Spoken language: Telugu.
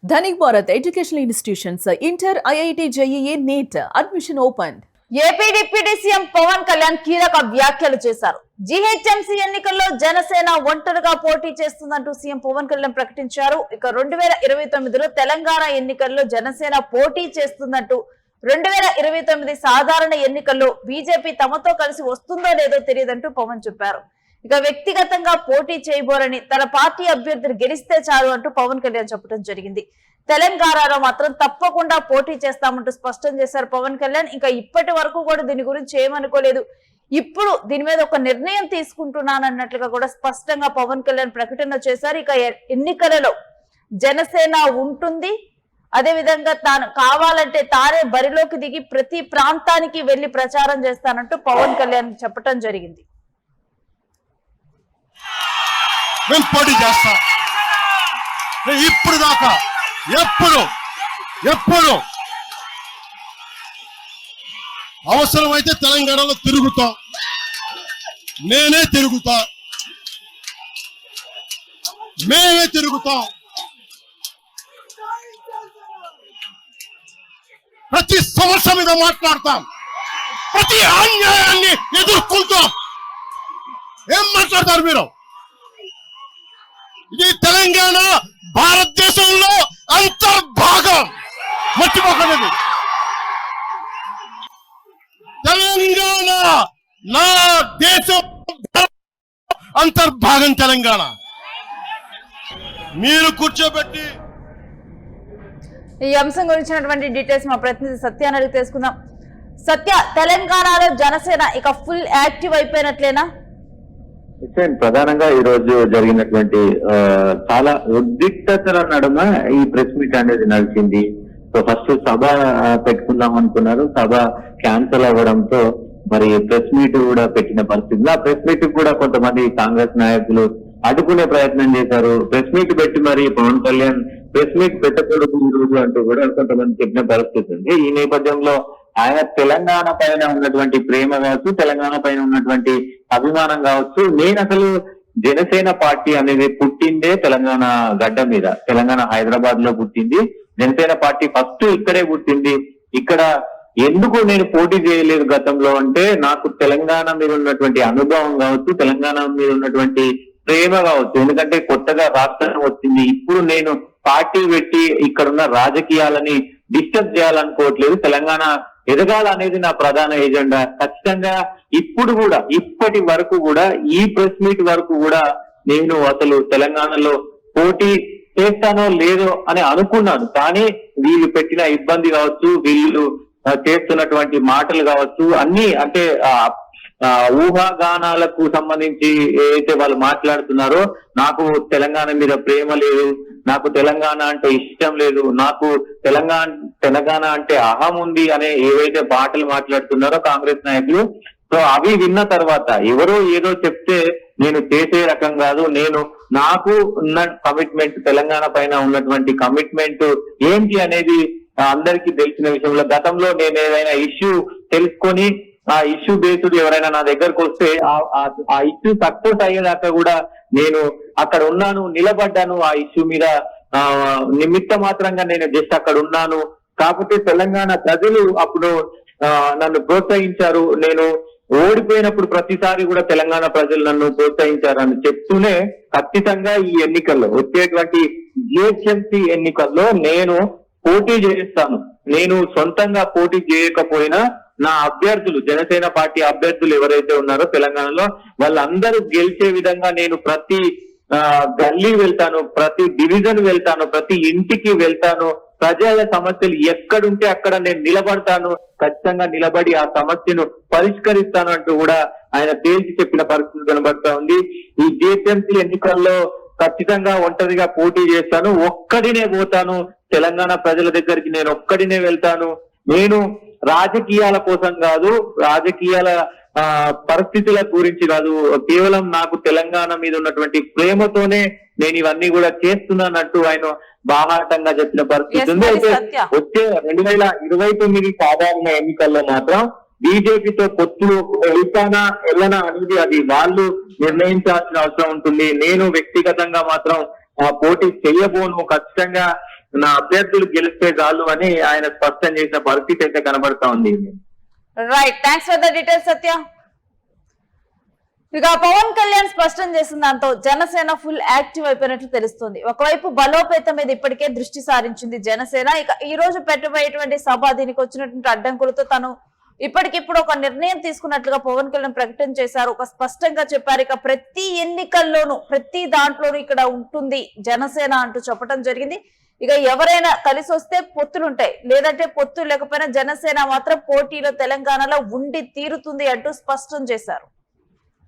Dhanik Bharat Educational Institutions, Inter, IIT, JEE, NEET, admission opened. AP deputy CM Pawan Kalyan కీలక వ్యాఖ్యలు చేశారు. జీహెచ్ఎంసీ ఎన్నికల్లో జనసేన ఒంటరిగా పోటీ చేస్తుందంటూ సీఎం పవన్ కళ్యాణ్ ప్రకటించారు. ఇక 2029లో తెలంగాణ ఎన్నికల్లో జనసేన పోటీ చేస్తుందంటూ 2029 సాధారణ ఎన్నికల్లో బీజేపీ తమతో కలిసి వస్తుందో లేదో తెలియదంటూ పవన్ చెప్పారు. ఇక వ్యక్తిగతంగా పోటీ చేయబోరని, తన పార్టీ అభ్యర్థిని గెలిస్తే చాలు అంటూ పవన్ కళ్యాణ్ చెప్పడం జరిగింది. తెలంగాణలో మాత్రం తప్పకుండా పోటీ చేస్తామంటూ స్పష్టం చేశారు పవన్ కళ్యాణ్. ఇంకా ఇప్పటి వరకు కూడా దీని గురించి ఏమనుకోలేదు, ఇప్పుడు దీని మీద ఒక నిర్ణయం తీసుకుంటున్నానన్నట్లుగా కూడా స్పష్టంగా పవన్ కళ్యాణ్ ప్రకటన చేశారు. ఇక ఎన్నికలలో జనసేన ఉంటుంది, అదే విధంగా తాను కావాలంటే తానే బరిలోకి దిగి ప్రతి ప్రాంతానికి వెళ్లి ప్రచారం చేస్తానంటూ పవన్ కళ్యాణ్ చెప్పడం జరిగింది. మేము పోటీ చేస్తాం. ఇప్పుడు దాకా ఎప్పుడు అవసరమైతే తెలంగాణలో తిరుగుతాం, మేమే తిరుగుతాం. ప్రతి సమస్య మీద మాట్లాడతాం, ప్రతి అన్యాయాన్ని ఎదుర్కొంటాం. ఏం మాట్లాడతారు మీరు? ఇది తెలంగాణ భారతదేశంలో అంతర్భాగం, మర్చిపోకండి. తెలంగాణ నా దేశం అంతర్భాగం. తెలంగాణ మీరు కూర్చోబెట్టి ఈ అంశం గురించినటువంటి డీటెయిల్స్ మా ప్రతినిధి సత్యాన్ని అడిగి తెలుసుకుందాం. సత్య, తెలంగాణలో జనసేన ఇక ఫుల్ యాక్టివ్ అయిపోయినట్లేనా? ప్రధానంగా ఈ రోజు జరిగినటువంటి చాలా ఉద్రిక్తతల నడుమ ఈ ప్రెస్ మీట్ అనేది నడిచింది. సో ఫస్ట్ సభ పెట్టుకుందాం అనుకున్నారు, సభ క్యాన్సిల్ అవ్వడంతో మరి ప్రెస్ మీట్ కూడా పెట్టిన పరిస్థితుల్లో ఆ ప్రెస్ మీట్ కూడా కొంతమంది కాంగ్రెస్ నాయకులు అడ్డుకునే ప్రయత్నం చేశారు. ప్రెస్ మీట్ పెట్టి మరి పవన్ కళ్యాణ్ ప్రెస్ మీట్ పెట్టకూడదు ఈ రోజు అంటూ కూడా కొంతమంది చెప్పిన పరిస్థితి ఉంది. ఈ నేపథ్యంలో ఆయన తెలంగాణ పైన ఉన్నటువంటి ప్రేమ కావచ్చు, తెలంగాణ పైన ఉన్నటువంటి అభిమానం కావచ్చు. నేను అసలు జనసేన పార్టీ అనేది పుట్టిందే తెలంగాణ గడ్డ మీద, తెలంగాణ హైదరాబాద్ లో పుట్టింది. జనసేన పార్టీ ఫస్ట్ ఇక్కడే పుట్టింది. ఇక్కడ ఎందుకు నేను పోటీ చేయలేదు గతంలో అంటే, నాకు తెలంగాణ మీద ఉన్నటువంటి అనుభవం కావచ్చు, తెలంగాణ మీద ఉన్నటువంటి ప్రేమ కావచ్చు. ఎందుకంటే కొత్తగా రాష్ట్రం వచ్చింది. ఇప్పుడు నేను పార్టీ పెట్టి ఇక్కడున్న రాజకీయాలని డిస్టర్బ్ చేయాలనుకోవట్లేదు. తెలంగాణ ఎదగాల అనేది నా ప్రధాన ఎజెండా. ఖచ్చితంగా ఇప్పుడు కూడా, ఇప్పటి వరకు కూడా, ఈ ప్రెస్ మీట్ వరకు కూడా నేను అసలు తెలంగాణలో పోటీ చేస్తానో లేదో అని అనుకున్నాను. కానీ వీళ్ళు పెట్టిన ఇబ్బంది కావచ్చు, వీళ్ళు చేస్తున్నటువంటి మాటలు కావచ్చు, అన్ని అంటే ఊహాగానాలకు సంబంధించి ఏదైతే వాళ్ళు మాట్లాడుతున్నారో, నాకు తెలంగాణ మీద ప్రేమ లేదు, నాకు తెలంగాణ అంటే ఇష్టం లేదు, నాకు తెలంగాణ అంటే అహం ఉంది అనే ఏవైతే పాటలు మాట్లాడుతున్నారో కాంగ్రెస్ నాయకులు, సో అవి విన్న తర్వాత ఎవరో ఏదో చెప్తే నేను చేసే రకం కాదు. నాకు ఉన్న కమిట్మెంట్, తెలంగాణ పైన ఉన్నటువంటి కమిట్మెంట్ ఏంటి అనేది అందరికీ తెలిసిన విషయంలో, గతంలో నేను ఏదైనా ఇష్యూ తెలుసుకొని ఆ ఇష్యూ బేస్డ్ ఎవరైనా నా దగ్గరకు వస్తే ఆ ఇష్యూ సక్సెస్ అయ్యేదాకా కూడా నేను అక్కడ ఉన్నాను, నిలబడ్డాను. ఆ ఇష్యూ మీద నిమిత్త మాత్రంగా నేను జస్ట్ అక్కడ ఉన్నాను. కాకపోతే తెలంగాణ ప్రజలు అప్పుడు నన్ను ప్రోత్సహించారు. నేను ఓడిపోయినప్పుడు ప్రతిసారి కూడా తెలంగాణ ప్రజలు నన్ను ప్రోత్సహించారని చెప్తూనే ఖచ్చితంగా ఈ ఎన్నికల్లో, వచ్చేటువంటి జిహెచ్ఎంసీ ఎన్నికల్లో నేను పోటీ చేస్తాను. నేను సొంతంగా పోటీ చేయకపోయినా నా అభ్యర్థులు, జనసేన పార్టీ అభ్యర్థులు ఎవరైతే ఉన్నారో తెలంగాణలో, వాళ్ళందరూ గెలిచే విధంగా నేను ప్రతి గల్లీ వెళ్తాను, ప్రతి డివిజన్ వెళ్తాను, ప్రతి ఇంటికి వెళ్తాను. ప్రజల సమస్యలు ఎక్కడుంటే అక్కడ నేను నిలబడతాను, ఖచ్చితంగా నిలబడి ఆ సమస్యను పరిష్కరిస్తాను అంటూ కూడా ఆయన తేల్చి చెప్పిన పరిస్థితి కనబడతా ఉంది. ఈ జిహెచ్ఎంసీ ఎన్నికల్లో ఖచ్చితంగా ఒంటరిగా పోటీ చేస్తాను, ఒక్కడినే పోతాను, తెలంగాణ ప్రజల దగ్గరికి నేను ఒక్కడినే వెళ్తాను. నేను రాజకీయాల కోసం కాదు, రాజకీయాల పరిస్థితుల గురించి కాదు, కేవలం నాకు తెలంగాణ మీద ఉన్నటువంటి ప్రేమతోనే నేను ఇవన్నీ కూడా చేస్తున్నానంటూ ఆయన బాహాటంగా చెప్పిన పరిస్థితి ఉంది. అయితే వచ్చే 2029 సాధారణ ఎన్నికల్లో మాత్రం బీజేపీతో పొత్తులు వెళ్తానా వెళ్ళనా అనేది అది వాళ్ళు నిర్ణయించాల్సిన అవసరం ఉంటుంది. నేను వ్యక్తిగతంగా మాత్రం పోటీ చేయబోను. ఖచ్చితంగా నా అభ్యర్థులు గెలిస్తే చాలు అని ఆయన స్పష్టం చేసిన పరిస్థితి అయితే కనబడతా ఉంది. Right, thanks for the details Satya. ఇక పవన్ కళ్యాణ్ స్పష్టం చేసిన దాంతో జనసేన ఫుల్ యాక్టివ్ అయిపోయినట్లు తెలుస్తుంది. ఒకవైపు బలోపేతం మీద ఇప్పటికే దృష్టి సారించింది జనసేన. ఇక ఈ రోజు పెట్టబోయేటువంటి సభ, దీనికి వచ్చినటువంటి అడ్డంకులతో తను ఇప్పటికిప్పుడు ఒక నిర్ణయం తీసుకున్నట్లుగా పవన్ కళ్యాణ్ ప్రకటన చేశారు. ఒక స్పష్టంగా చెప్పారు, ఇక ప్రతి ఎన్నికల్లోనూ ప్రతి దాంట్లోనూ ఇక్కడ ఉంటుంది జనసేన అంటూ చెప్పడం జరిగింది. ఇక ఎవరైనా కలిసి వస్తే పొత్తులుంటాయి, లేదంటే పొత్తు లేకపోయినా జనసేన మాత్రం పోటీలో తెలంగాణలో ఉండి తీరుతుంది అంటూ స్పష్టం చేశారు.